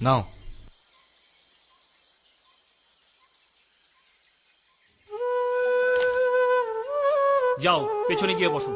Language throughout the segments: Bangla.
নাও। যাও পেছনে গিয়ে বসো।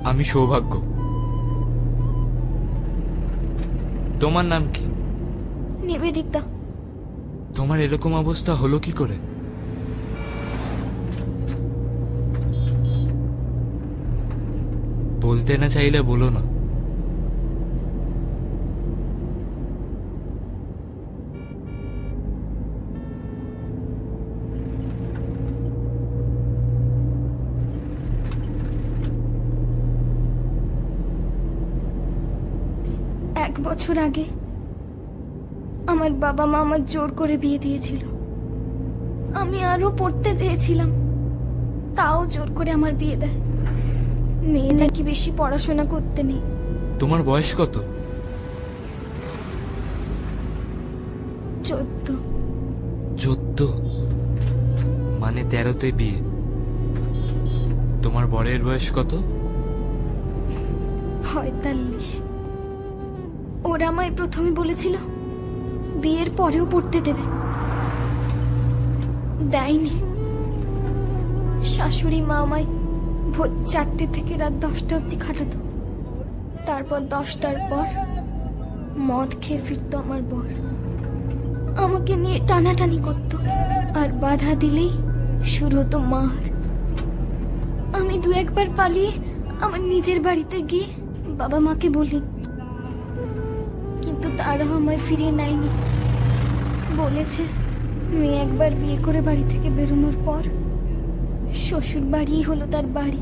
আমি সৌভাগ্য। তোমার নাম কি? নিবেদিতা। তোমার এরকম অবস্থা হলো কি করে? বলতে না চাইলে বলো না। এক বছর আগে আমার বাবা মা আমার জোর করে বিয়ে দিয়েছিল। আমি আরো পড়তে চেয়েছিলাম, তাও জোর করে আমার বিয়ে দেয়। মেয়ে নাকি বেশি পড়াশোনা করতে নেই। তোমার বয়স কত? 14। 14? মানে 13তে বিয়ে। তোমার বরের বয়স কত? 45। ওরা আমায় প্রথমে বলেছিল বিয়ের পরেও পড়তে দেবে, দেয়নি। শাশুড়ি মা আমায় ভোর 4টে থেকে রাত 10টা অব্দি খাটাতো। তারপর 10টার পর মদ খেয়ে ফিরতো আমার বর। আমাকে নিয়ে টানাটানি করতো, আর বাধা দিলেই শুরু হতো মার। আমি 2-1 বার পালিয়ে আমার নিজের বাড়িতে গিয়ে বাবা মাকে বলি, কিন্তু তারাও আমায় ফিরিয়ে নেয়নি। বলেছে মেয়ে একবার বিয়ে করে বাড়ি থেকে বেরোনোর পর শ্বশুর বাড়িই হলো তার বাড়ি।